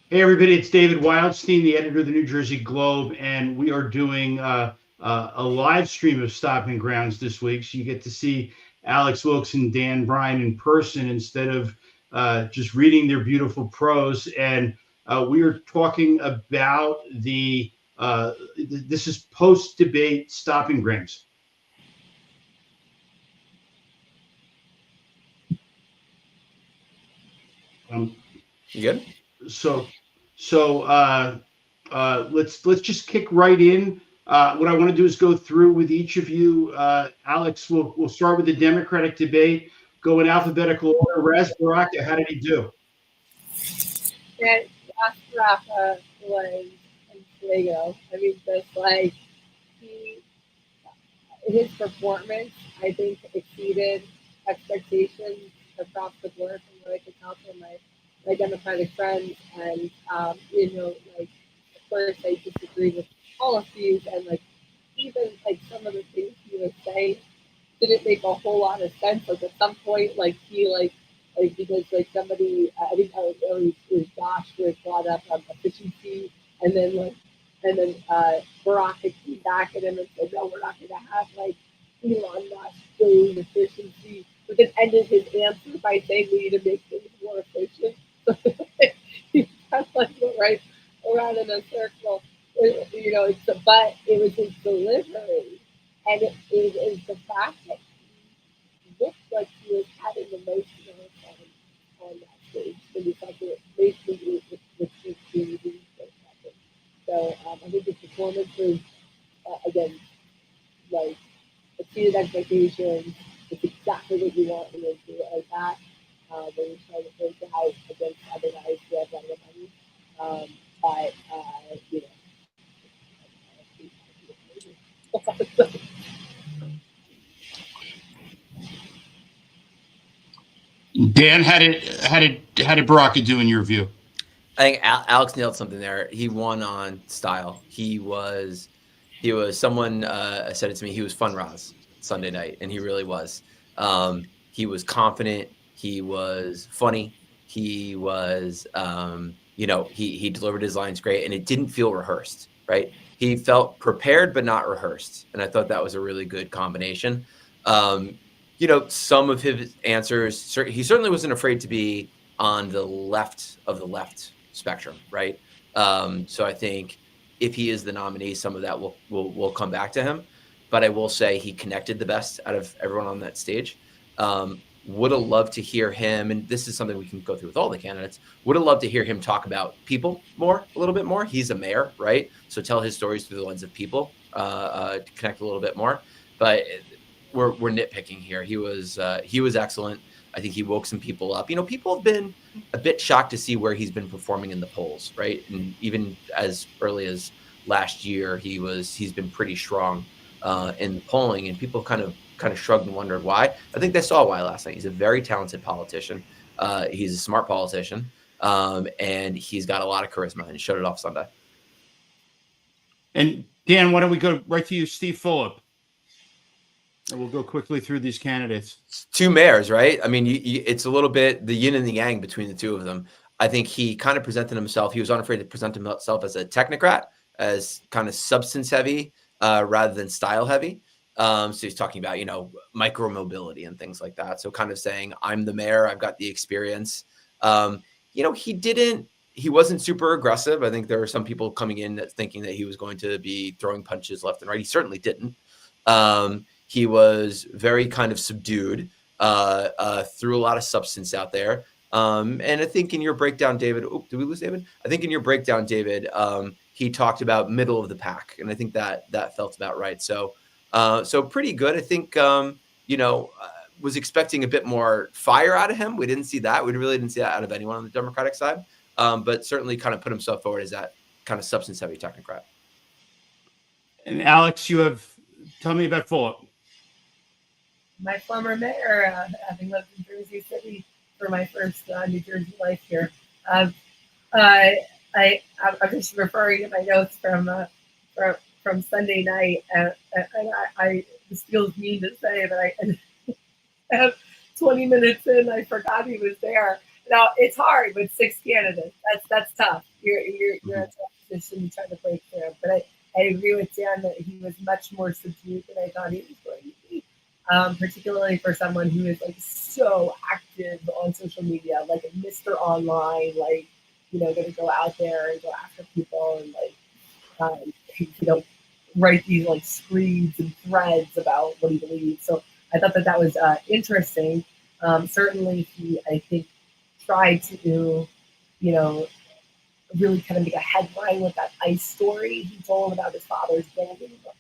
Hey, everybody, it's David Wildstein, the editor of the New Jersey Globe, and we are doing a live stream of Stomping Grounds this week. So you get to see Alex Wilkes and Dan Bryan in person instead of just reading their beautiful prose. And we are talking about this is post debate Stomping Grounds. Um, You good? so let's just kick right in. What I want to do is go through with each of you. Alex, we'll start with the Democratic debate, go in alphabetical order. Raz Baraka, how did he do? That Rafa was in Fuego. I mean, just like he, his performance, I think exceeded expectations across the board from what I could tell from my Democratic friends. And like of course, I disagree with policies and like even like some of the things he was saying didn't make a whole lot of sense. Like at some point, like he like because like somebody I think it was Josh who had brought up efficiency, and then Barack had came back at him and said, no, we're not going to have like Elon Musk doing efficiency, but then ended his answer by saying we need to make things more efficient. So he kind of like went right around in a circle. But it was his delivery, and it is the fact that he looked like he was having the most amount of fun on that stage. So we thought that basically with just being really for a second. So I think his performance was, again, like exceeded expectations. It's exactly what you want in a do it like that. When you're trying to break out against other guys who have better money. But, you know, Dan, how did Baraka do in your view? I think Alex nailed something there. He won on style. He was someone said it to me. He was fun Roz Sunday night, and he really was. He was confident. He was funny. He was he delivered his lines great, and it didn't feel rehearsed. Right? He felt prepared but not rehearsed, and I thought that was a really good combination. Some of his answers, he certainly wasn't afraid to be on the left of the left spectrum, right? So I think if he is the nominee, some of that will come back to him. But I will say he connected the best out of everyone on that stage. Would have loved to hear him, and this is something we can go through with all the candidates. Would have loved to hear him talk about people a little bit more. He's a mayor, right? So tell his stories through the lens of people, to connect a little bit more. But we're nitpicking here. He was excellent. I think he woke some people up. People have been a bit shocked to see where he's been performing in the polls, right? And even as early as last year, he's been pretty strong in the polling, and people kind of shrugged and wondered why. I think they saw why last night. He's a very talented politician. He's a smart politician, and he's got a lot of charisma, and he showed it off Sunday. And Dan, why don't we go right to you, Steve Fulop? And we'll go quickly through these candidates. Two mayors, right? I mean, it's a little bit the yin and the yang between the two of them. I think he kind of presented himself. He was unafraid to present himself as a technocrat, as kind of substance heavy rather than style heavy. So he's talking about, micro mobility and things like that. So kind of saying, I'm the mayor, I've got the experience. He wasn't super aggressive. I think there were some people coming in that thinking that he was going to be throwing punches left and right. He certainly didn't. He was very kind of subdued, threw a lot of substance out there. And I think in your breakdown, David, did we lose David? I think in your breakdown, David, he talked about middle of the pack. And I think that felt about right. So pretty good. I think, was expecting a bit more fire out of him. We didn't see that. We really didn't see that out of anyone on the Democratic side. But certainly kind of put himself forward as that kind of substance heavy technocrat. And Alex, tell me about Fulop. My former mayor, having lived in Jersey City for my first New Jersey life here. I'm just referring to my notes from Sunday night, and this feels mean to say, but I 20 minutes in, I forgot he was there, No, it's hard with 6 candidates. That's tough. You're in a tough position trying to break through. But I agree with Dan that he was much more subdued than I thought he was going to be. Particularly for someone who is like so active on social media, like a Mr. Online, like, going to go out there and go after people and write these like screeds and threads about what he believes. So I thought that was interesting. Certainly he, I think, tried to, really kind of make a headline with that ICE story he told about his father's building. But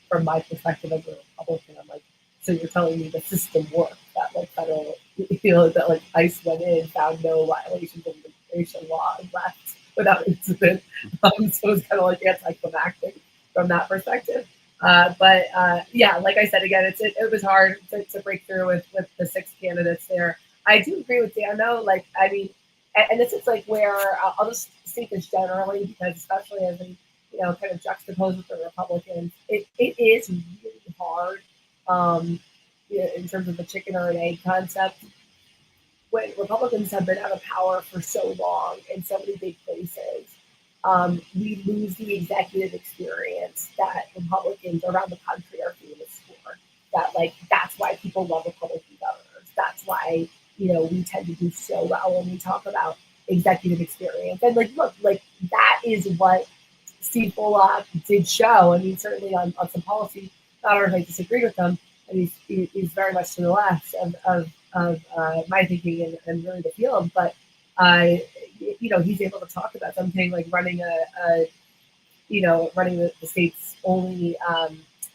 from my perspective as a Republican, I'm like, so you're telling me the system worked, that like federal, that like ICE went in, found no violations of immigration law and left without incident. So it's kind of like anticlimactic from that perspective. But like I said, again, it was hard to break through with the 6 candidates there. I do agree with Dan though. And this is like where I'll just state this generally, because especially as we, kind of juxtapose with the Republicans, it is really hard in terms of the chicken or an egg concept. When Republicans have been out of power for so long in so many big places, we lose the executive experience that Republicans around the country are famous for. That's why people love Republican governors. That's why, we tend to do so well when we talk about executive experience. And look, that is what Steve Bullock did show. Certainly on some policy, not only I disagree with them, and he's very much to the left of my thinking and really the field, but he's able to talk about something like running running the state's only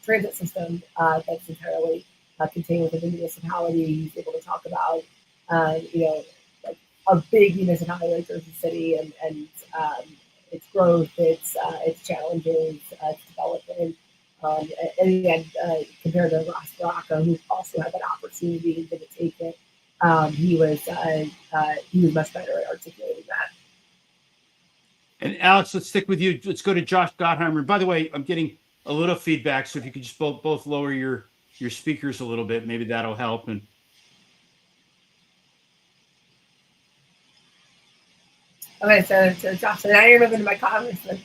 transit system that's entirely contained within the municipality. He's able to talk about like a big municipality like Jersey City and its growth, its challenges, its development. And again, compared to Ross Baraka, who also had that opportunity and didn't take it, he was much better at articulating that. And Alex, let's stick with you. Let's go to Josh Gottheimer. By the way, I'm getting a little feedback, so if you could just both lower your speakers a little bit, maybe that'll help. And okay, so Josh, and I remember my congressman.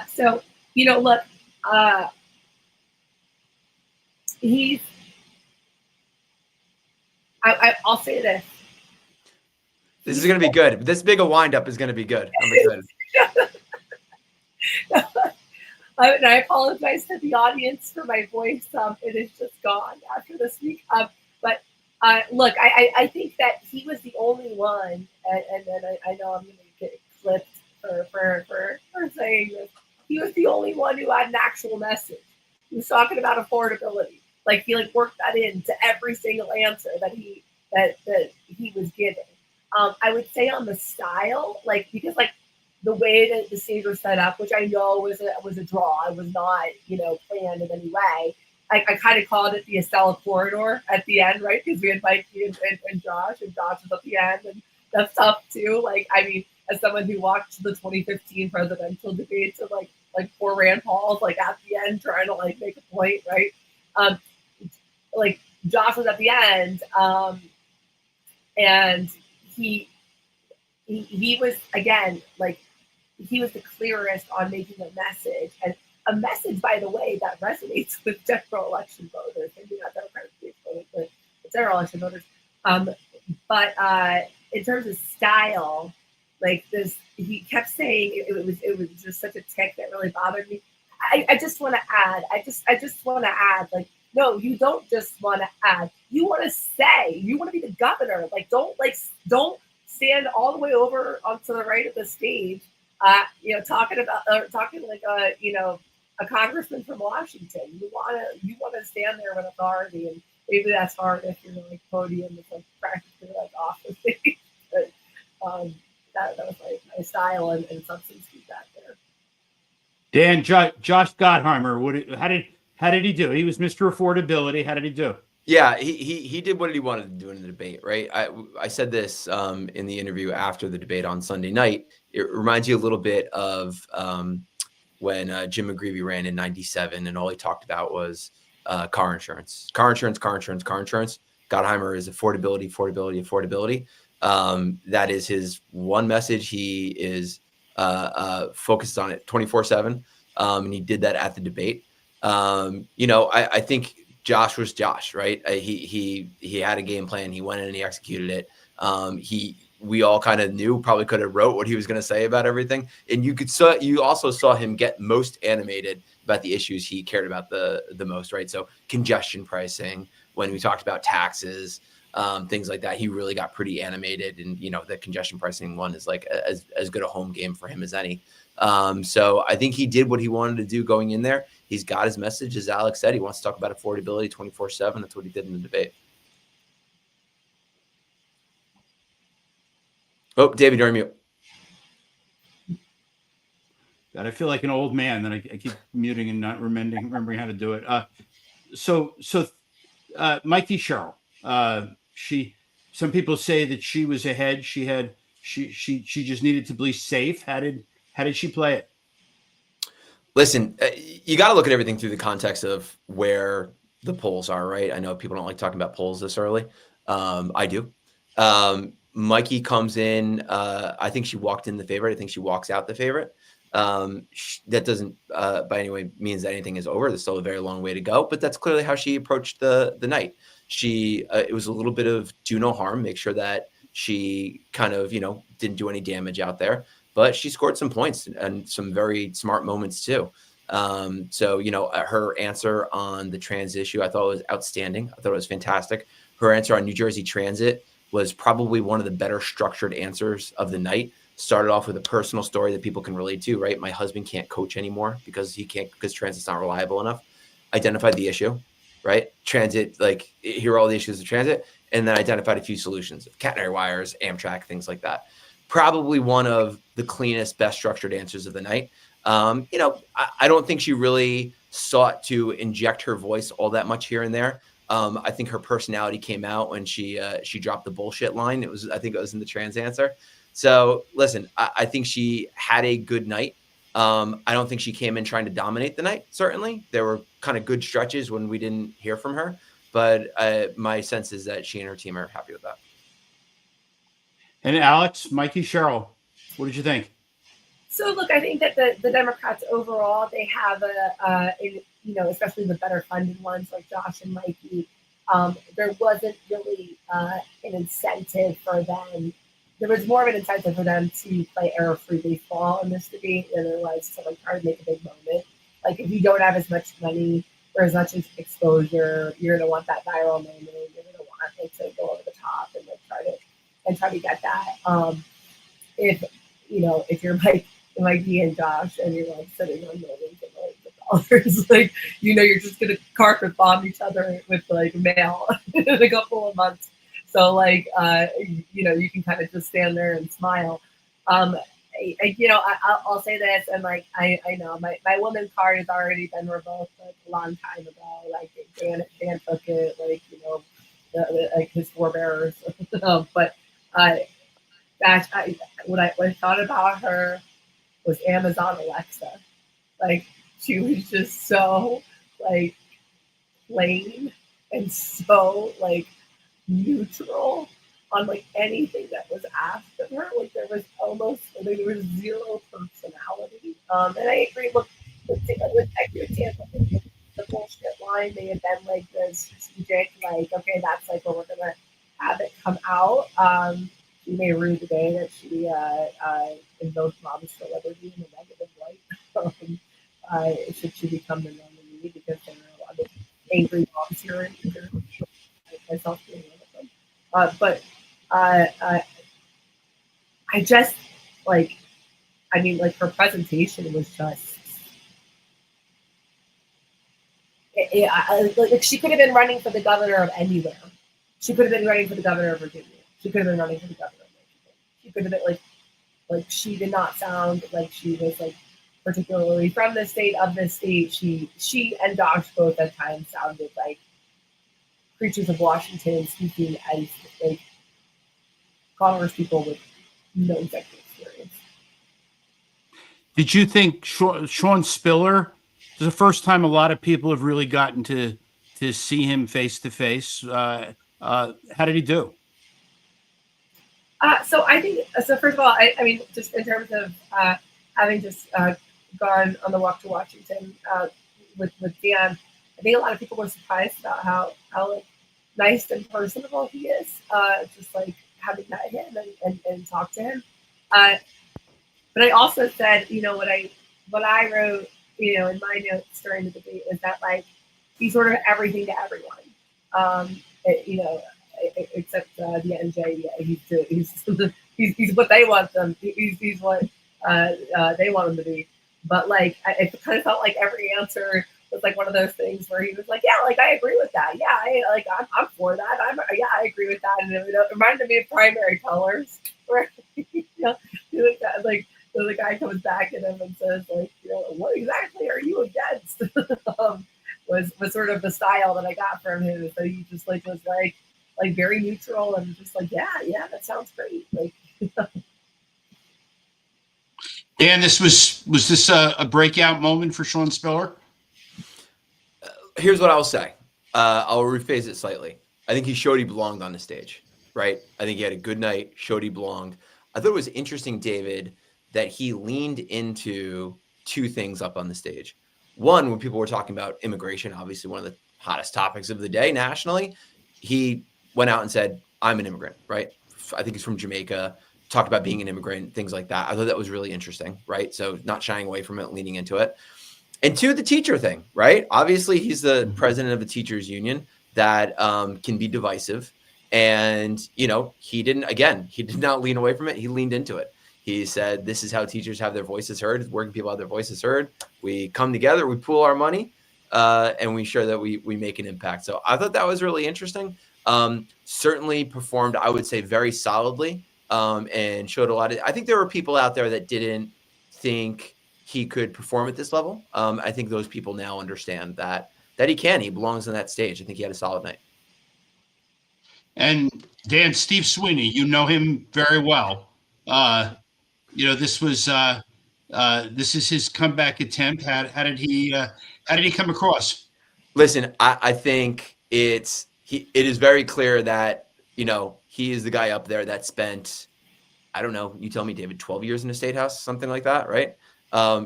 So look, he's. I'll say this. This is going to be good. This big a windup is going to be good. I'm excited. I apologize to the audience for my voice. It is just gone after this week. But look, I think that he was the only one, and then I know I'm going to get clipped for saying this. He was the only one who had an actual message. He was talking about affordability. He worked that into every single answer that he was giving. I would say on the style, because the way that the stage was set up, which I know was a draw, it was not planned in any way. I kind of called it the Estella corridor at the end, right? Because we had Mikey and Josh was at the end, and that's tough too. As someone who watched the 2015 presidential debates of poor Rand Paul's at the end trying to make a point, right? Josh was at the end, and he was again he was the clearest on making a message, and a message, by the way, that resonates with general election voters, maybe not Democratic voters, but general election voters. But in terms of style, this, he kept saying it was just such a tick that really bothered me. I just want to add. I just want to add. No, you don't just want to add. You want to say. You want to be the governor. Don't stand all the way over onto the right of the stage. Talking like a congressman from Washington. You want to stand there with authority, and maybe that's hard if you're podium is practically off the stage. But that was my style and substance feedback there. Dan, Josh Gottheimer, how did he do? He was Mr. Affordability. How did he do? Yeah, he did what he wanted to do in the debate, right? I said this in the interview after the debate on Sunday night. It reminds you a little bit of when Jim McGreevey ran in '97, and all he talked about was car insurance. Gottheimer is affordability, affordability, affordability. That is his one message. He is focused on it 24/7. And he did that at the debate. I think Josh was Josh, right? He had a game plan. He went in and he executed it. We all kind of knew, probably could have wrote what he was going to say about everything. And you also saw him get most animated about the issues he cared about the most, right? So congestion pricing, when we talked about taxes, things like that, he really got pretty animated. And, the congestion pricing one is like as good a home game for him as any. So I think he did what he wanted to do going in there. He's got his message, as Alex said. He wants to talk about affordability 24/7. That's what he did in the debate. Oh, David, you're on mute. God, I feel like an old man that I keep muting and not remembering how to do it. So Mikey Sherrill, some people say that she was ahead. She just needed to be safe. How did she play it? Listen, you got to look at everything through the context of where the polls are, right? I know people don't like talking about polls this early. I do. Mikey comes in. I think she walked in the favorite. I think she walks out the favorite. That doesn't by any way means that anything is over. There's still a very long way to go, but that's clearly how she approached the night. It was a little bit of do no harm, make sure that she kind of, didn't do any damage out there, but she scored some points and some very smart moments too. Her answer on the trans issue, I thought was outstanding. I thought it was fantastic. Her answer on New Jersey Transit was probably one of the better structured answers of the night. Started off with a personal story that people can relate to, right? My husband can't coach anymore because transit's not reliable enough. Identified the issue, right? Transit, here are all the issues of transit, and then identified a few solutions: catenary wires, Amtrak, things like that. Probably one of the cleanest, best structured answers of the night. I don't think she really sought to inject her voice all that much here and there. I think her personality came out when she dropped the bullshit line. I think it was in the trans answer. So listen, I think she had a good night. I don't think she came in trying to dominate the night. Certainly there were kind of good stretches when we didn't hear from her, but my sense is that she and her team are happy with that. And Alex, Mikey Sherrill, what did you think? So look, I think that the Democrats overall, they have especially the better funded ones like Josh and Mikey, there wasn't really an incentive for them. There was more of an incentive for them to play error-free baseball in this debate than there was to try to make a big moment. Like if you don't have as much money or as much exposure, you're going to want that viral moment. You're going to want it to go over the top and try to get that. If you're like me and Josh and you're sitting on millions and millions of dollars, you're just going to carpet bomb each other with mail in a couple of months. So you can kind of just stand there and smile. I'll say this, and I know my woman's card has already been revoked a long time ago. Dan took it, his forebearers. But what I thought about her was Amazon Alexa. She was just so plain and so neutral on anything that was asked of her. There was zero personality. And I agree with your example. The bullshit line may have been the strategic, okay, that's where we're gonna have it come out. She may rude the day that she invoked moms for liberty in a negative light. Should she become the nominee, because there are a lot of angry moms here, myself being one of them. But I just her presentation was just she could have been running for the governor of anywhere. She could have been running for the governor of Virginia. She could have been running for the governor of Michigan. She could have been she did not sound like she was particularly from the state of the state. She and Josh both at times sounded like creatures of Washington, speaking as Congress people with no executive experience. Did you think Sean Spiller? This is the first time a lot of people have really gotten to see him face to face. How did he do? So I think so. First of all, I mean, just in terms of having just gone on the walk to Washington with Dan, I think a lot of people were surprised about how like nice and personable he is. Just like having met him and talked to him. But I also said, what I wrote, in my notes during the debate was that like he's sort of everything to everyone. Except the NJ, he's what they want them. He's what they want him to be. But like, it kind of felt like every answer was like one of those things where he was like, yeah, like I agree with that. Yeah, I'm for that. I agree with that. And it reminded me of Primary Colors, where so the guy comes back at him and says like, what exactly are you against? was sort of the style that I got from him. So he just like was like very neutral and just like, yeah, that sounds great. Like, Dan, was this a breakout moment for Sean Spiller? Here's what I'll say. I'll rephrase it slightly. I think he showed he belonged on the stage, right? I think he had a good night, showed he belonged. I thought it was interesting, David, that he leaned into two things up on the stage. One, when people were talking about immigration, obviously one of the hottest topics of the day nationally, he went out and said, I'm an immigrant, right? I think he's from Jamaica, talked about being an immigrant, things like that. I thought that was really interesting, right? So not shying away from it, leaning into it. And two, the teacher thing, right? Obviously, he's the president of the teachers union that can be divisive. And, he did not lean away from it. He leaned into it. He said, this is how teachers have their voices heard. Working people have their voices heard. We come together, we pool our money, and we ensure that we make an impact. So I thought that was really interesting. Certainly performed, I would say, very solidly, and showed a lot of, I think there were people out there that didn't think he could perform at this level. I think those people now understand that he belongs on that stage. I think he had a solid night. And Dan, Steve Sweeney, you know him very well. This is his comeback attempt. How did he come across? Listen, I think it is very clear that, he is the guy up there that spent, I don't know, you tell me, David, 12 years in the State House, something like that, right?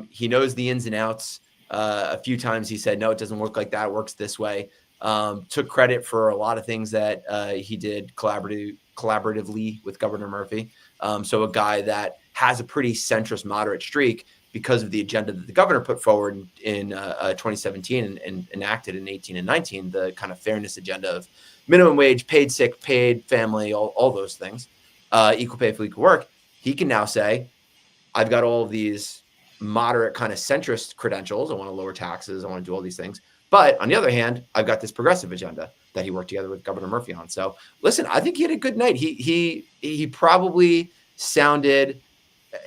He knows the ins and outs. A few times he said, no, it doesn't work like that. It works this way. Took credit for a lot of things that he did collaboratively with Governor Murphy. So a guy that has a pretty centrist moderate streak because of the agenda that the governor put forward in 2017 and enacted in 18 and 19, the kind of fairness agenda of minimum wage, paid sick, paid family, all those things, equal pay for equal work. He can now say, I've got all of these moderate kind of centrist credentials. I want to lower taxes. I want to do all these things. But on the other hand, I've got this progressive agenda that he worked together with Governor Murphy on. So listen, I think he had a good night. He probably sounded,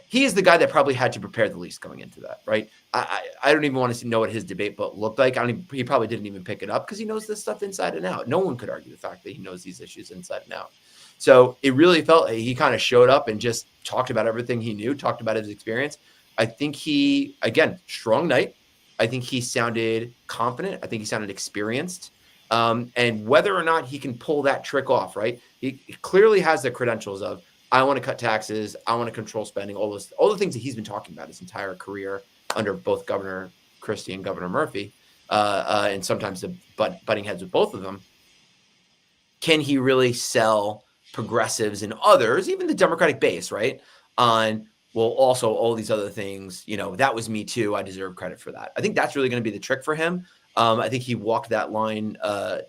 he is the guy that probably had to prepare the least going into that, right? I don't even want to know what his debate book looked like. He probably didn't even pick it up because he knows this stuff inside and out. No one could argue the fact that he knows these issues inside and out. So it really felt like he kind of showed up and just talked about everything he knew, talked about his experience. I think he, again, strong night. I think he sounded confident. I think he sounded experienced. And whether or not he can pull that trick off, right? He clearly has the credentials of, I want to cut taxes. I want to control spending, all the things that he's been talking about his entire career under both Governor Christie and Governor Murphy, and sometimes the butting heads with both of them. Can he really sell progressives and others, even the Democratic base, right, on, well, also all these other things, that was me too. I deserve credit for that. I think that's really going to be the trick for him. I think he walked that line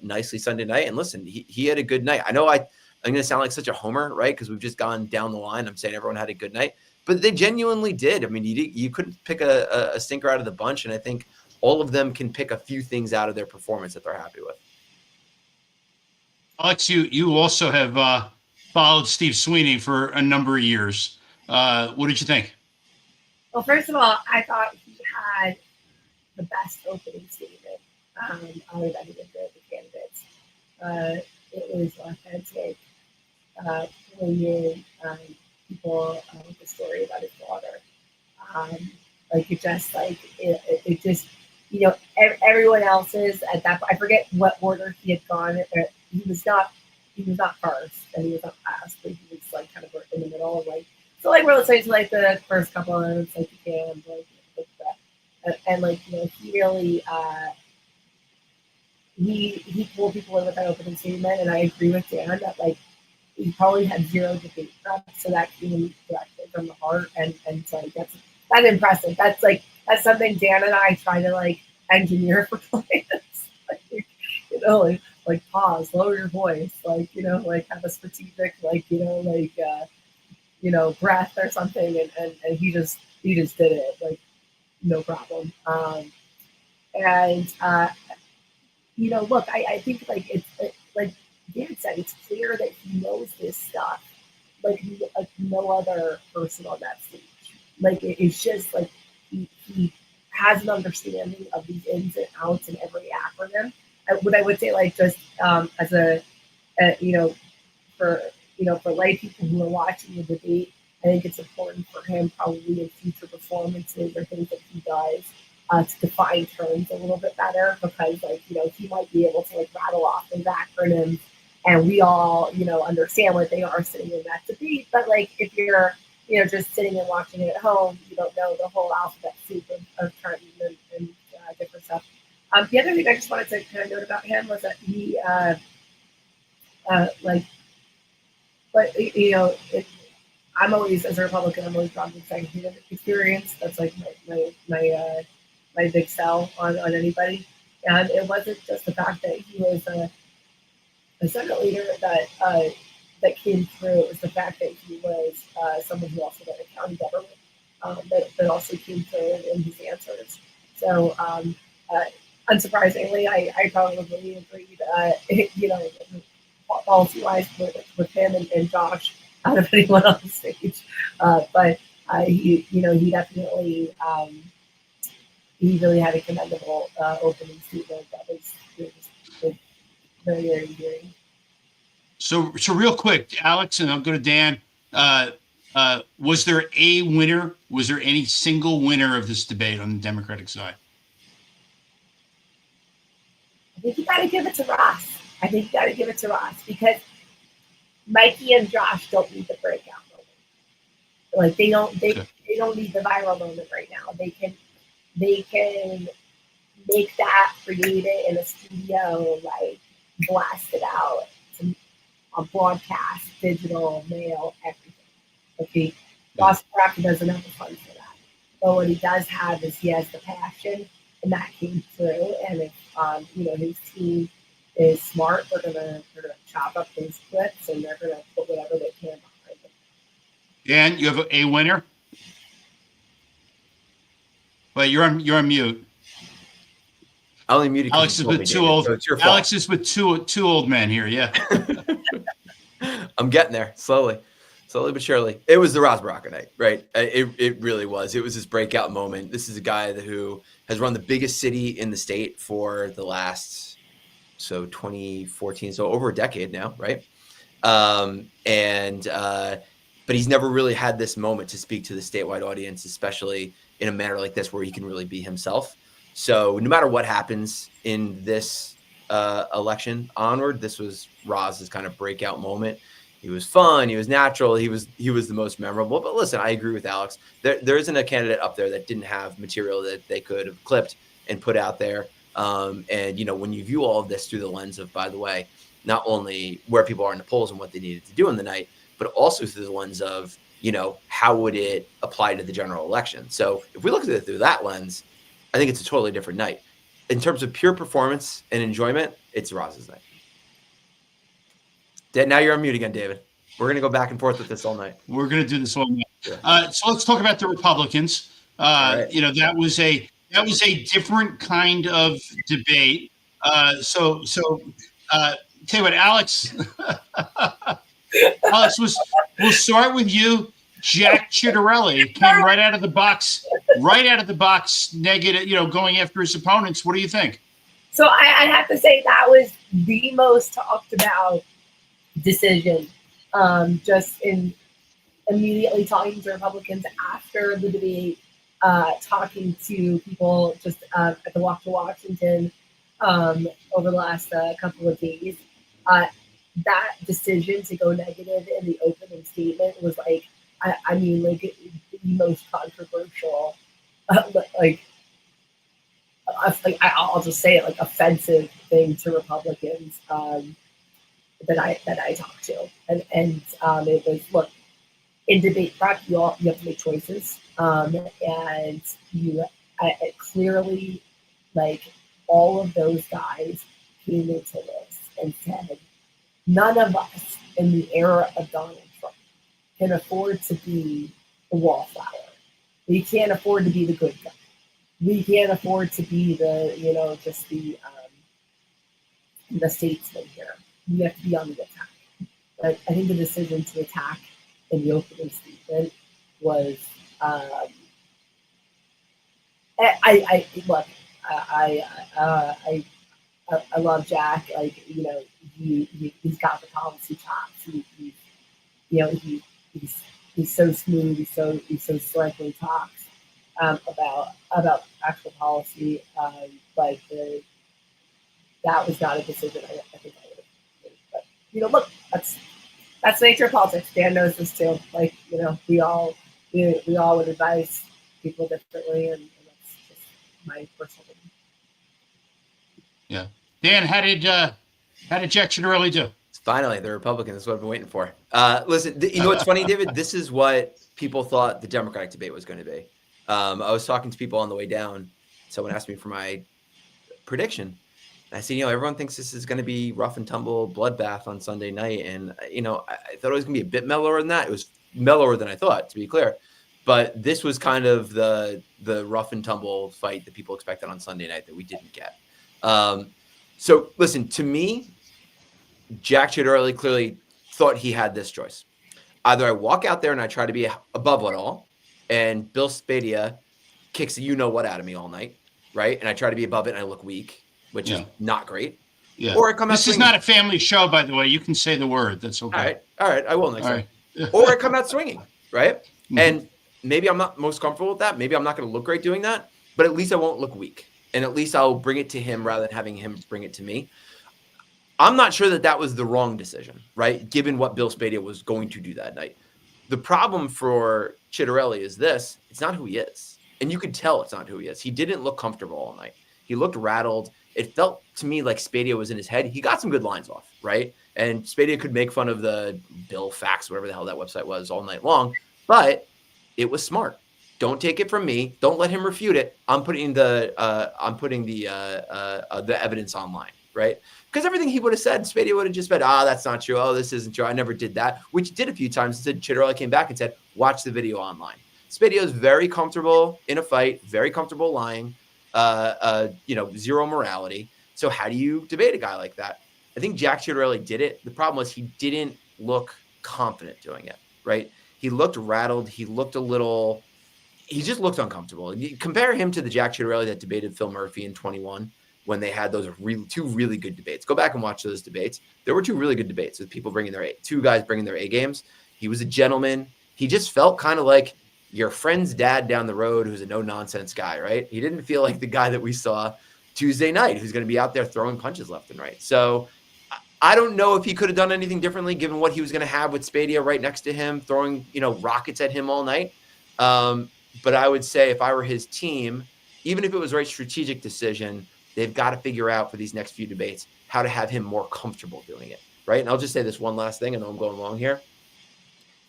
nicely Sunday night. And listen, he had a good night. I know I'm going to sound like such a homer, right? Because we've just gone down the line. I'm saying everyone had a good night, but they genuinely did. I mean, you couldn't pick a stinker out of the bunch. And I think all of them can pick a few things out of their performance that they're happy with. Alex, you also have followed Steve Sweeney for a number of years. What did you think? Well, first of all, I thought he had the best opening statement out of any of the candidates. It was authentic, poignant, people with the story about his daughter. It just, everyone else's at that, I forget what order he had gone. He was not was not first and he was not last, but he was like kind of in the middle of like, so like we're listening to like the first couple of minutes, like you can, like that. And like, he really, he pulled people in with that opening statement, and I agree with Dan that like he probably had zero debate prep, so that came directly from the heart, and so like, that's impressive. That's something Dan and I try to like engineer for clients, like pause, lower your voice, like like have a strategic breath or something, and he just did it like no problem. And look, I think like like Dan said, it's clear that he knows this stuff like no other person on that stage. Like it's just like he has an understanding of these ins and outs in every acronym. What I would say, like just as for for lay people who are watching the debate, I think it's important for him probably in future performances or things that he does to define terms a little bit better, because he might be able to like rattle off those acronyms and we all understand what they are sitting in that debate. But like if you're just sitting and watching it at home, you don't know the whole alphabet soup of terms and different stuff. The other thing I just wanted to kind of note about him was that he I'm always, as a Republican, I'm always drawn to executive experience. That's like my big sell on anybody. And it wasn't just the fact that he was a Senate leader that came through. It was the fact that he was someone who also ran a county government that also came through in his answers. So unsurprisingly, I probably agreed, policy-wise with him and Josh out of anyone on the stage. But he definitely he really had a commendable opening statement that was very, very endearing. So real quick, Alex, and I'll go to Dan. Was there a winner? Was there any single winner of this debate on the Democratic side? I think you got to give it to Ross. Because Mikey and Josh don't need the breakout moment. Like they don't need the viral moment right now. They can make that, create it in a studio, like blast it out on broadcast, digital, mail, everything. Okay, Ross Peralta doesn't have the funds for that. But what he does have is he has the passion, and that came through. And if his team is smart, they're gonna chop up those clips and they're gonna put whatever they can behind them. Dan, you have a winner? But you're on mute. I only muted Alex is with two old. So it's your fault. Alex is with two old men here. Yeah. I'm getting there slowly but surely. It was the Ross Baraka night, right? It really was. It was this breakout moment. This is a guy who has run the biggest city in the state for the last 2014, so over a decade now, right? But he's never really had this moment to speak to the statewide audience, especially in a manner like this where he can really be himself. So no matter what happens in this election onward, this was Roz's kind of breakout moment. He was fun. He was natural. He was the most memorable. But listen, I agree with Alex. There isn't a candidate up there that didn't have material that they could have clipped and put out there. And when you view all of this through the lens of, by the way, not only where people are in the polls and what they needed to do in the night, but also through the lens of, how would it apply to the general election? So if we look at it through that lens, I think it's a totally different night. In terms of pure performance and enjoyment, it's Roz's night. Now you're on mute again, David. We're going to go back and forth with this all night. We're going to do this all night. Yeah. So let's talk about the Republicans. Right. That was a different kind of debate. Tell you what, Alex. Alex, we'll start with you. Jack Ciattarelli came right out of the box, negative, going after his opponents. What do you think? So I have to say that was the most talked about decision. Just in immediately talking to Republicans after the debate, talking to people just at the walk to Washington over the last couple of days. that decision to go negative in the opening statement was like, I mean, like the most controversial, like, I'll just say it, like offensive thing to Republicans that I talked to, and it was, look, in debate prep you have to make choices, and you clearly, like, all of those guys came into this and said, none of us in the era of Donald Trump can afford to be a wallflower. We can't afford to be the good guy. We can't afford to be the, just the statesman here. We have to be on the attack. But I think the decision to attack in the opening statement was, I look, I love Jack. Like, he's got the policy chops. He's so smooth. He's so slick when he talks about actual policy. But that was not a decision I think I would have made. But look, that's the nature of politics. Dan knows this too. Like, we all would advise people differently, and that's just my personal opinion. Yeah. Dan, how did Jack Ciattarelli do? Finally, the Republican. That's what I've been waiting for. Listen, you know what's funny, David? This is what people thought the Democratic debate was going to be. I was talking to people on the way down. Someone asked me for my prediction. I said, everyone thinks this is going to be rough and tumble bloodbath on Sunday night. And, I thought it was going to be a bit mellower than that. It was mellower than I thought, to be clear. But this was kind of the rough and tumble fight that people expected on Sunday night that we didn't get. So, listen, to me, Jack Ciattarelli clearly thought he had this choice. Either I walk out there and I try to be above it all, and Bill Spadea kicks the you-know-what out of me all night, right? And I try to be above it and I look weak, which is not great. Yeah. Or I come out This is not a family show, by the way. You can say the word. That's okay. All right. I will next time. Right. Or I come out swinging, right? Mm-hmm. And maybe I'm not most comfortable with that. Maybe I'm not going to look great doing that, but at least I won't look weak. And at least I'll bring it to him rather than having him bring it to me. I'm not sure that was the wrong decision, right? Given what Bill Spadea was going to do that night. The problem for Ciattarelli is this: it's not who he is. And you could tell it's not who he is. He didn't look comfortable all night. He looked rattled. It felt to me like Spadea was in his head. He got some good lines off, right? And Spadea could make fun of the Bill Facts, whatever the hell that website was, all night long. But it was smart. Don't take it from me. Don't let him refute it. I'm putting the evidence online, right? Because everything he would have said, Spadea would have just said, that's not true. Oh, this isn't true. I never did that, which he did a few times. Instead, Ciattarelli came back and said, watch the video online. Spadea is very comfortable in a fight, very comfortable lying, zero morality. So how do you debate a guy like that? I think Jack Ciattarelli did it. The problem was he didn't look confident doing it, right? He looked rattled. He just looked uncomfortable. You compare him to the Jack Ciattarelli that debated Phil Murphy in 21 when they had those two really good debates. Go back and watch those debates. There were two really good debates with people two guys bringing their A games. He was a gentleman. He just felt kind of like your friend's dad down the road who's a no-nonsense guy, right? He didn't feel like the guy that we saw Tuesday night who's going to be out there throwing punches left and right. So I don't know if he could have done anything differently given what he was going to have with Spadea right next to him, throwing, rockets at him all night. But I would say if I were his team, even if it was the right strategic decision, they've got to figure out for these next few debates how to have him more comfortable doing it, right? And I'll just say this one last thing. I know I'm going long here.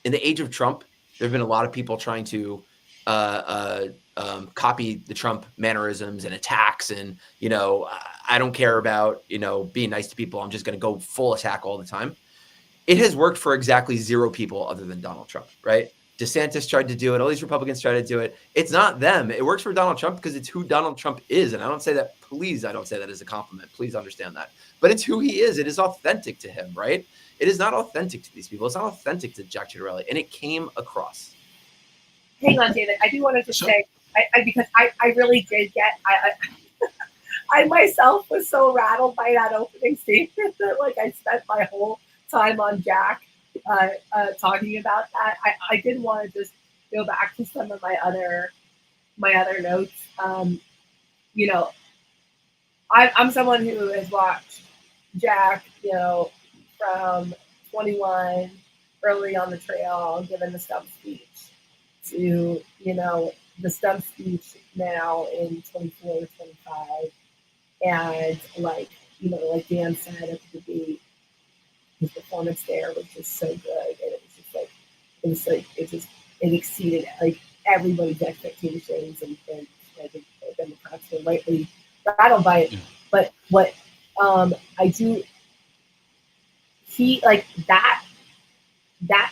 In the age of Trump, there have been a lot of people trying to copy the Trump mannerisms and attacks. And, I don't care about, being nice to people. I'm just going to go full attack all the time. It has worked for exactly zero people other than Donald Trump, right? DeSantis tried to do it. All these Republicans tried to do it. It's not them. It works for Donald Trump because it's who Donald Trump is. And I don't say that as a compliment. Please understand that. But it's who he is. It is authentic to him, right? It is not authentic to these people. It's not authentic to Jack Ciattarelli. And it came across. Hang on, David. I do want to just say, because I really did get, I myself was so rattled by that opening statement that I spent my whole time on Jack talking about that. I did want to just go back to some of my other notes. I'm someone who has watched Jack, from 21 early on the trail, giving the stump speech, to, the stump speech now in 24 or 25. And like Dan said at the debate, his performance there was just so good. And it exceeded like everybody's expectations. And I think the Democrats were rightly rattled by it. But what I do, he like that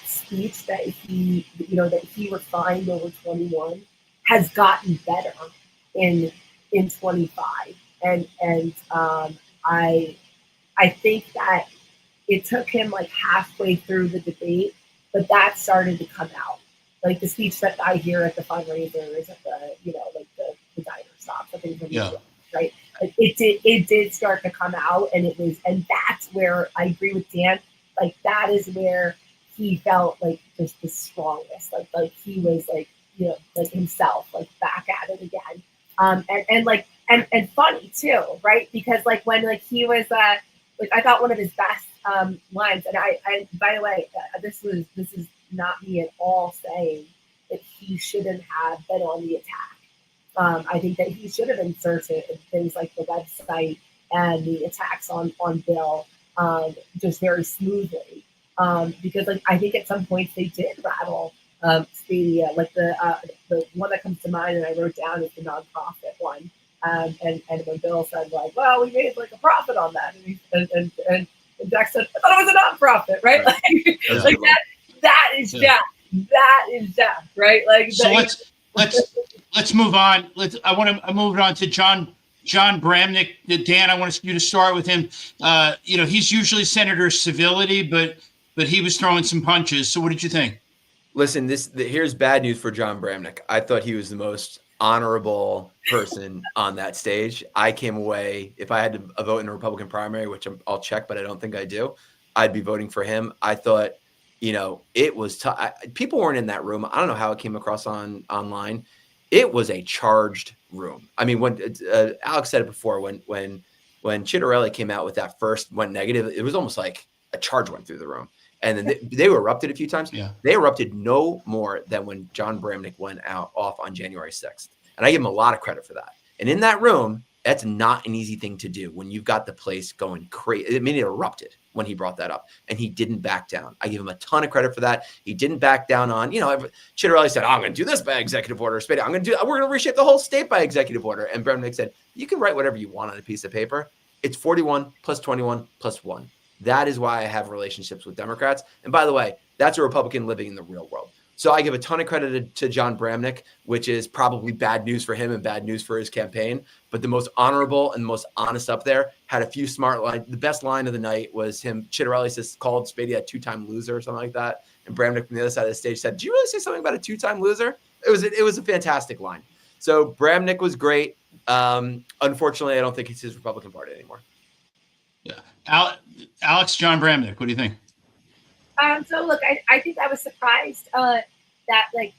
speech that he refined over 21 has gotten better in 25. And I think that it took him like halfway through the debate, but that started to come out. Like the speech that I hear at the fundraisers, at the the diner stops, I think, right? Like it did start to come out, and that's where I agree with Dan. Like that is where he felt like just the strongest, like he was like like himself, like back at it again, and funny too, right? Because like when like he was like I thought one of his best lines, and I by the way, this is not me at all saying that he shouldn't have been on the attack. I think that he should have inserted things like the website and the attacks on Bill just very smoothly, because like I think at some points they did rattle Stadia. Like the one that comes to mind and I wrote down is the nonprofit one. And when Bill said like, well, we made like a profit on that, and Jack said, I thought it was a nonprofit, right? Like that is Jack. That is Jack, right? Like so let's move on. I want to move on to John Bramnick. Dan, I want you to start with him. He's usually Senator Civility, but he was throwing some punches. So what did you think? Listen, here's bad news for John Bramnick. I thought he was the most honorable person on that stage. I came away, if I had to vote in a Republican primary, which I'll check, but I don't think I do, I'd be voting for him. I thought, it was tough. People weren't in that room. I don't know how it came across online. It was a charged room. I mean, when Alex said it before, when Chitterelli came out with that first went negative, it was almost like a charge went through the room. And then they erupted a few times. Yeah. They erupted no more than when John Bramnick went off on January 6th. And I give him a lot of credit for that. And in that room, that's not an easy thing to do when you've got the place going crazy. I mean, it erupted when he brought that up, and he didn't back down. I give him a ton of credit for that. He didn't back down on, Chitterelli said, I'm going to do this by executive order. We're going to reshape the whole state by executive order. And Bramnick said, you can write whatever you want on a piece of paper. It's 41 plus 21 plus 1. That is why I have relationships with Democrats. And by the way, that's a Republican living in the real world. So I give a ton of credit to John Bramnick, which is probably bad news for him and bad news for his campaign. But the most honorable and most honest up there had a few smart lines. The best line of the night was him. Chitterelli says called Spady a two-time loser or something like that. And Bramnick from the other side of the stage said, "Do you really say something about a two-time loser?" It was a fantastic line. So Bramnick was great. Unfortunately, I don't think it's his Republican Party anymore. Yeah, Alex, John Bramnick, what do you think? So look, I think I was surprised that like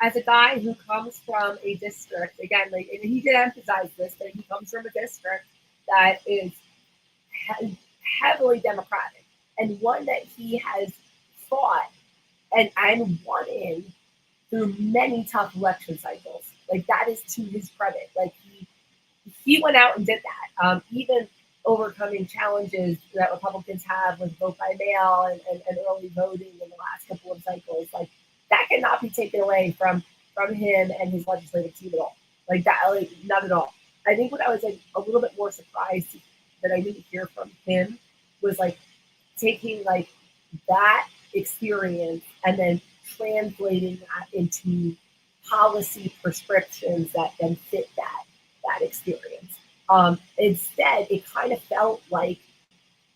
as a guy who comes from a district, again, like, and he did emphasize this, that he comes from a district that is heavily Democratic, and one that he has fought and won in through many tough election cycles. Like that is to his credit. Like he went out and did that, even overcoming challenges that Republicans have with vote by mail and early voting in the last couple of cycles. Like that cannot be taken away from him and his legislative team at all. Like that, like not at all. I think what I was like a little bit more surprised that I didn't hear from him was like taking like that experience and then translating that into policy prescriptions that then fit that experience. Instead, it kind of felt like,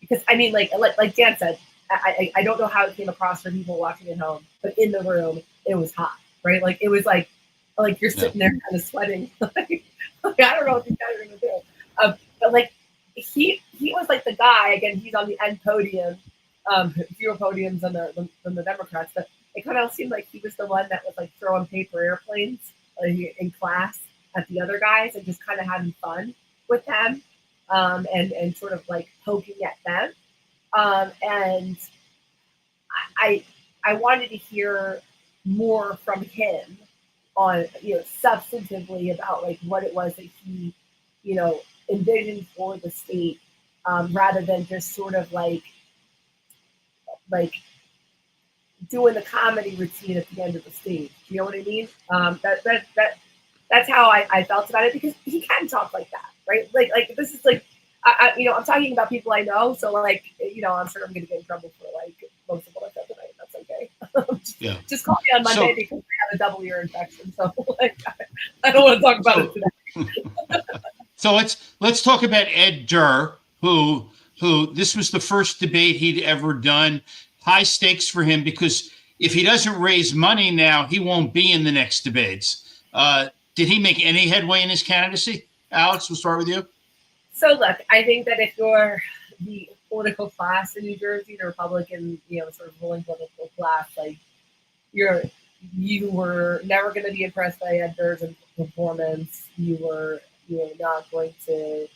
because I mean, like Dan said, I don't know how it came across for people watching at home, but in the room, it was hot, right? Like it was like you're sitting there kind of sweating. like I don't know what these guys are gonna do. But like he was like the guy. Again, he's on the end podium, fewer podiums than the Democrats, but it kind of seemed like he was the one that was like throwing paper airplanes in class at the other guys and just kind of having fun with them, and sort of like poking at them. And I wanted to hear more from him on, substantively about like what it was that he, envisioned for the state, rather than just sort of like doing the comedy routine at the end of the stage. You know what I mean? That's how I felt about it, because he can talk like that, right? Like this is like, I'm talking about people I know, so like, I'm sure I'm going to get in trouble for like most of what I said tonight. That's okay. Yeah. Just call me on Monday because I have a double ear infection, so like, I don't want to talk about it today. So let's talk about Ed Durr, who this was the first debate he'd ever done. High stakes for him, because if he doesn't raise money now, he won't be in the next debates. Did he make any headway in his candidacy? Alex, we'll start with you. So look, I think that if you're the political class in New Jersey, the Republican, sort of ruling political class, like you were never going to be impressed by Ed Durr's performance. You were, not going to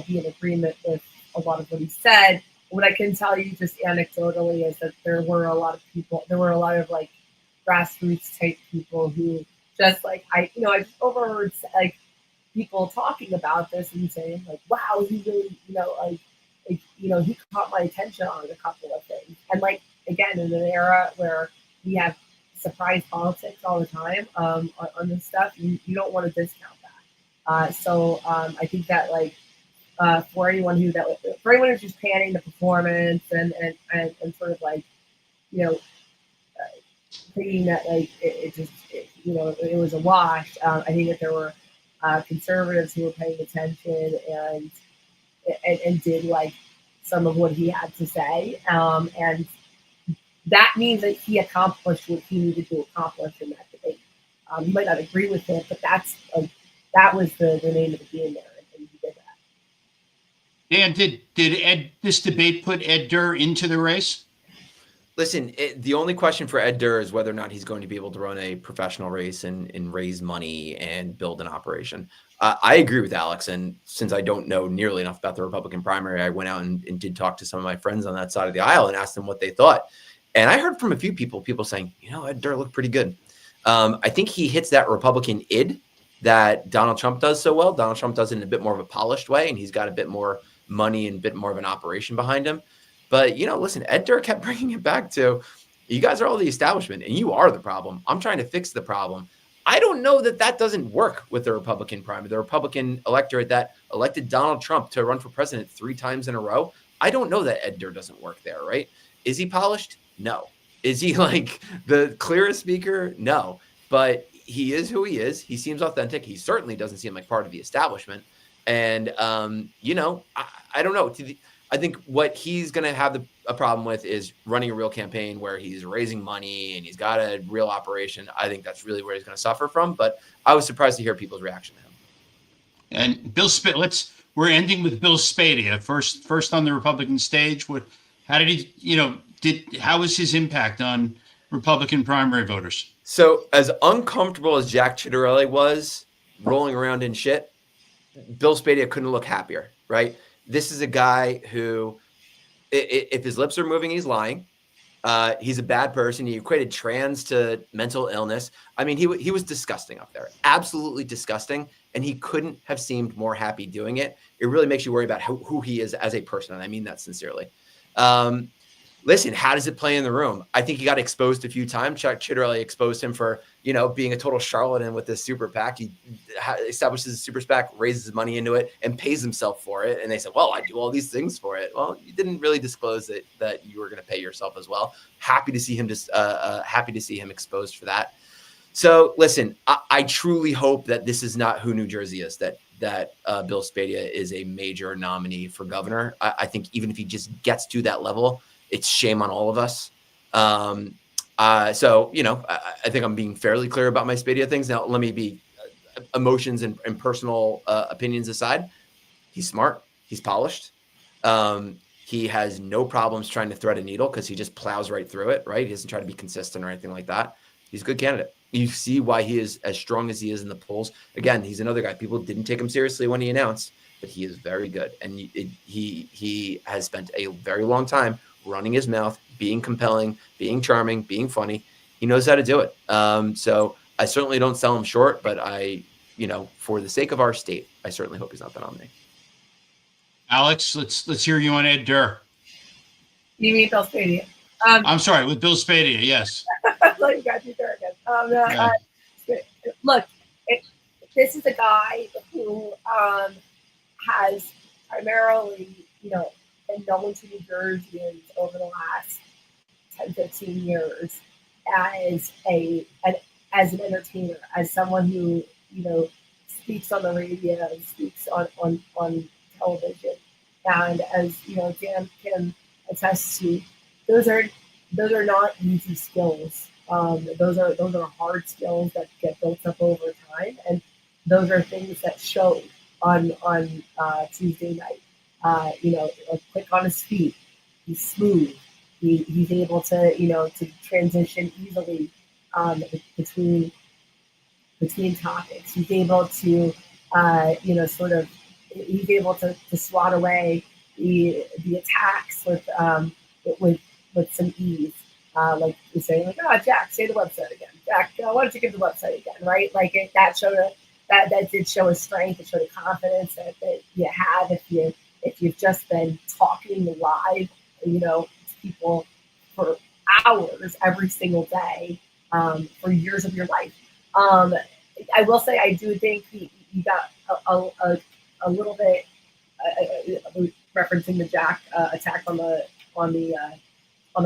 be in agreement with a lot of what he said. What I can tell you just anecdotally is that there were a lot of like grassroots type people who just like, I just overheard like people talking about this and saying like, wow, he really, he caught my attention on a couple of things. And like, again, in an era where we have surprise politics all the time, on this stuff, you don't want to discount that. So I think that like, for anyone who's just panning the performance and sort of like, thinking that like it was a wash. I think that there were conservatives who were paying attention and did like some of what he had to say, and that means that he accomplished what he needed to accomplish in that debate. You might not agree with it, but that was the name of the game there, and he did that. Dan, did this debate put Ed Durr into the race? Listen, the only question for Ed Durr is whether or not he's going to be able to run a professional race and raise money and build an operation. I agree with Alex, and since I don't know nearly enough about the Republican primary, I went out and did talk to some of my friends on that side of the aisle and asked them what they thought. And I heard from a few people saying, Ed Durr looked pretty good. I think he hits that Republican id that Donald Trump does so well. Donald Trump does it in a bit more of a polished way, and he's got a bit more money and a bit more of an operation behind him. But, listen, Ed Durr kept bringing it back to, you guys are all the establishment and you are the problem. I'm trying to fix the problem. I don't know that doesn't work with the Republican primary, the Republican electorate that elected Donald Trump to run for president 3 times in a row. I don't know that Ed Durr doesn't work there, right? Is he polished? No. Is he like the clearest speaker? No. But he is who he is. He seems authentic. He certainly doesn't seem like part of the establishment. And, I don't know. I think what he's going to have a problem with is running a real campaign where he's raising money and he's got a real operation. I think that's really where he's going to suffer from. But I was surprised to hear people's reaction to him. And Bill we're ending with Bill Spadea, first on the Republican stage. How was his impact on Republican primary voters? So as uncomfortable as Jack Ciattarelli was rolling around in shit, Bill Spadea couldn't look happier, right? This is a guy who, if his lips are moving, he's lying. He's a bad person. He equated trans to mental illness. I mean, he was disgusting up there, absolutely disgusting. And he couldn't have seemed more happy doing it. It really makes you worry about who he is as a person. And I mean that sincerely. Listen, how does it play in the room? I think he got exposed a few times. Chuck Ciattarelli exposed him for, being a total charlatan with this super PAC. He establishes a super PAC, raises money into it, and pays himself for it. And they said, well, I do all these things for it. Well, you didn't really disclose that you were going to pay yourself as well. Happy to see him exposed for that. So listen, I truly hope that this is not who New Jersey is, that Bill Spadea is a major nominee for governor. I think even if he just gets to that level, it's shame on all of us. I think I'm being fairly clear about my Spadea things. Now, let me be emotions and personal opinions aside. He's smart. He's polished. He has no problems trying to thread a needle because he just plows right through it, right? He doesn't try to be consistent or anything like that. He's a good candidate. You see why he is as strong as he is in the polls. Again, he's another guy. People didn't take him seriously when he announced. but he is very good, and he has spent a very long time running his mouth, being compelling, being charming, being funny. He knows how to do it. So I certainly don't sell him short, but for the sake of our state, I certainly hope he's not the nominee. Alex, let's hear you on Ed Durr. You mean Bill Spadea? I'm sorry, with Bill Spadea, yes. Like you got you there again. Look, this is a guy who has primarily, been known to New Jerseyans over the last 10, 15 years as an entertainer, as someone who, speaks on the radio, speaks on television. And as, Dan can attest to, those are not easy skills. Those are hard skills that get built up over time, and those are things that show on Tuesday night. Quick on his feet, he's smooth. He's able to to transition easily between topics. He's able to he's able to swat away the attacks with some ease. Like you're saying, like, oh, Jack, say the website again. Jack, why don't you give the website again, right? Like that did show a strength. It showed a confidence that you have if you've just been talking live, to people for hours every single day for years of your life. I will say I do think you got a little bit referencing the Jack attack on the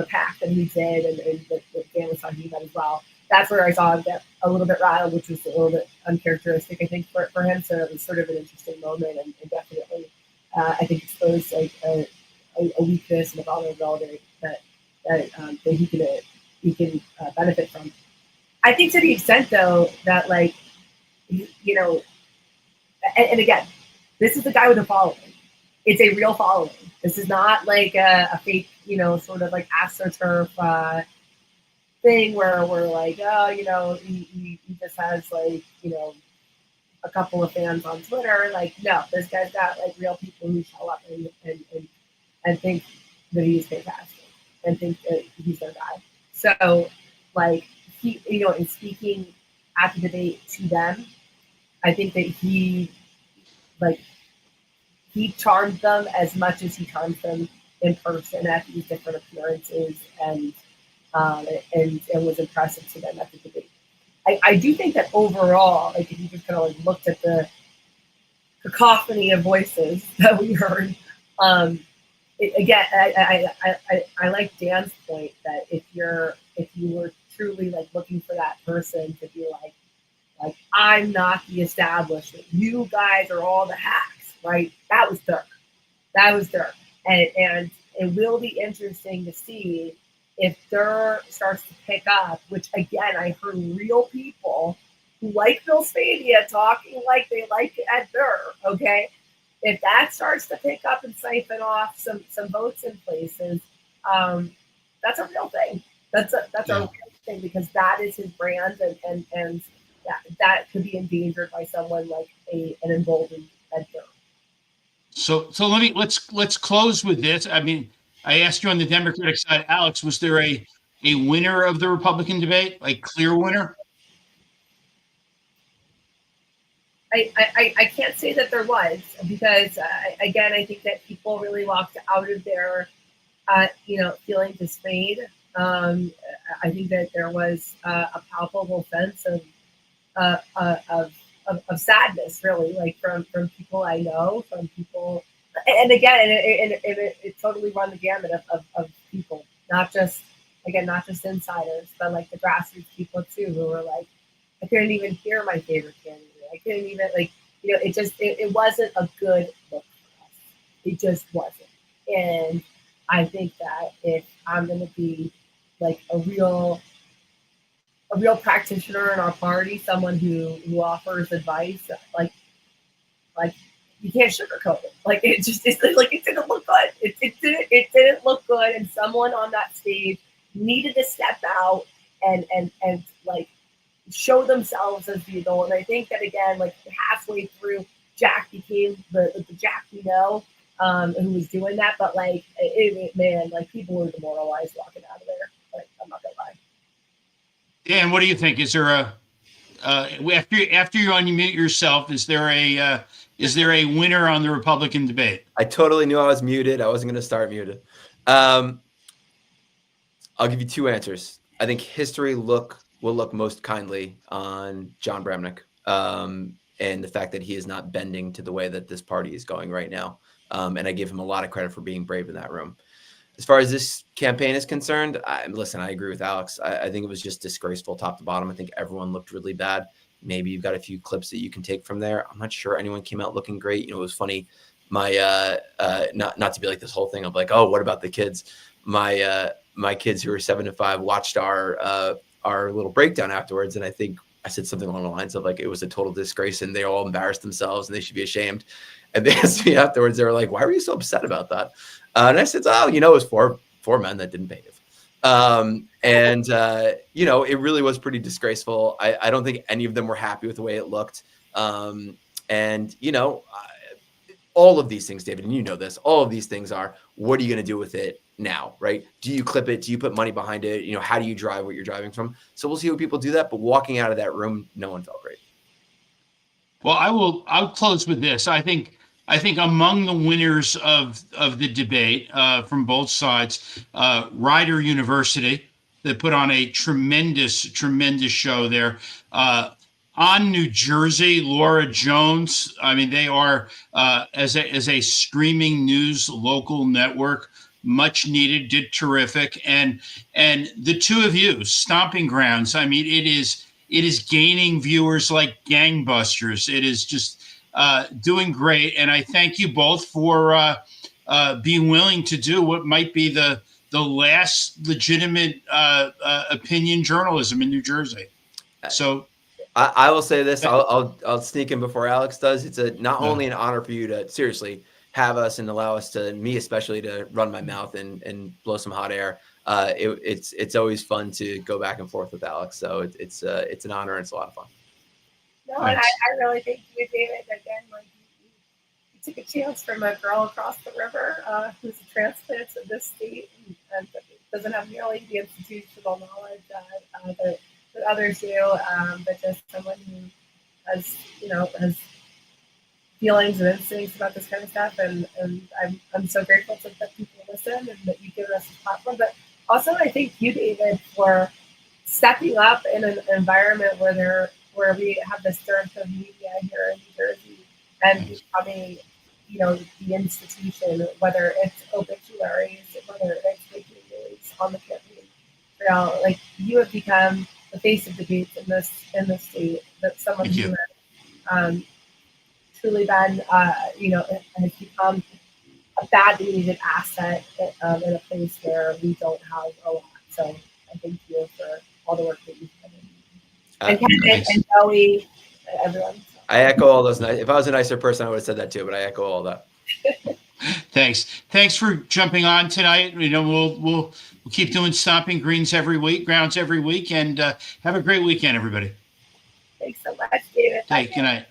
pack that he did, and that Dan was talking about as well. That's where I saw him get a little bit riled, which was a little bit uncharacteristic, I think, for him. So it was sort of an interesting moment, and definitely, I think exposed like a weakness and a vulnerability that he can benefit from. I think to the extent, though, that like, and again, this is a guy with a following. It's a real following. This is not like a fake, sort of like AstroTurf thing where we're like, oh, he just has like, a couple of fans on Twitter. Like, no, this guy's got like real people who show up and think that he's fantastic and think that he's their guy. So, like, he, in speaking at the debate to them, I think that he charmed them as much as he charmed them in person at these different appearances, and was impressive to them at the debate. I do think that overall, like if you just kind of like looked at the cacophony of voices that we heard, I like Dan's point that if you were truly like looking for that person to be like I'm not the establishment, you guys are all the hacks, right? That was Dirk. And it will be interesting to see if Durr starts to pick up, which again, I heard real people who like Bill Spadea talking like they like Ed Durr, okay? If that starts to pick up and siphon off some votes in places, that's a real thing. That's a real thing, because that is his brand, and that could be endangered by someone like an emboldened Ed Durr. So let's close with this. I mean, I asked you on the Democratic side, Alex, was there a winner of the Republican debate, like clear winner? I can't say that there was, because again, I think that people really walked out of there, feeling dismayed. I think that there was a palpable sense of sadness, really, like from people I know, from people, and again, it totally run the gamut of people, not just insiders, but like the grassroots people too, who were like, I couldn't even hear my favorite candidate. I couldn't even it wasn't a good look for us. It just wasn't. And I think that if I'm going to be like a real practitioner in our party, someone who offers advice, like you can't sugarcoat it. Like it didn't look good. It didn't look good, and someone on that stage needed to step out and show themselves as the adult. And I think that again, like halfway through Jack became the Jack we know, who was doing that. But like, man, like people were demoralized walking out of there. Like, I'm not gonna lie. Dan, what do you think? Is there a after you unmute yourself, is there a winner on the Republican debate? I totally knew I was muted. I wasn't going to start muted. I'll give you two answers. I think history will look most kindly on John Bramnick, and the fact that he is not bending to the way that this party is going right now. And I give him a lot of credit for being brave in that room. As far as this campaign is concerned, listen, I agree with Alex. I think it was just disgraceful top to bottom. I think everyone looked really bad. Maybe you've got a few clips that you can take from there. I'm not sure anyone came out looking great. You know, it was funny. My not to be like this whole thing of like, oh, what about the kids? My kids who are 7 to 5 watched our little breakdown afterwards, and I think I said something along the lines of like it was a total disgrace and they all embarrassed themselves and they should be ashamed. And they asked me afterwards, they were like, why were you so upset about that? And I said, oh, you know, it was four men that didn't behave. You know, it really was pretty disgraceful. I don't think any of them were happy with the way it looked. You know, all of these things, David, and you know this, all of these things are, what are you going to do with it now, right? Do you clip it? Do you put money behind it? You know, how do you drive what you're driving from? So we'll see what people do that. But walking out of that room, no one felt great. Well, I'll close with this. I think among the winners of the debate from both sides, Rider University, that put on a tremendous show there. On New Jersey, Laura Jones. I mean, they are as a streaming news local network, much needed, did terrific. And the two of you, Stomping Grounds. I mean, it is gaining viewers like gangbusters. It is just doing great. And I thank you both for being willing to do what might be the last legitimate opinion journalism in New Jersey. So I will say this. I'll sneak in before Alex does. It's not only an honor for you to seriously have us and allow us to, me especially, to run my mouth and blow some hot air. It's always fun to go back and forth with Alex. So it's an honor and it's a lot of fun. No, and I really thank you, David. Again, like you took a chance from a girl across the river who's a transplant to this state and doesn't have nearly the institutional knowledge that others do, but just someone who has feelings and instincts about this kind of stuff. And I'm so grateful that people listen and that you give us a platform. But also, I thank you, David, for stepping up in an environment where we have this dearth of media here in New Jersey and becoming, the institution, whether it's obituaries, whether it's making news on the campaign trail. Like, you have become the face of debates in this state. That someone who has truly been, has become a badly needed asset in a place where we don't have a lot. So I thank you for all the work that you've done. And Kevin and Joey, everyone. I echo all those. If I was a nicer person, I would have said that too, but I echo all that. Thanks for jumping on tonight. We'll keep doing Stomping Grounds every week, and have a great weekend, everybody. Thanks so much, David. Hey, good night.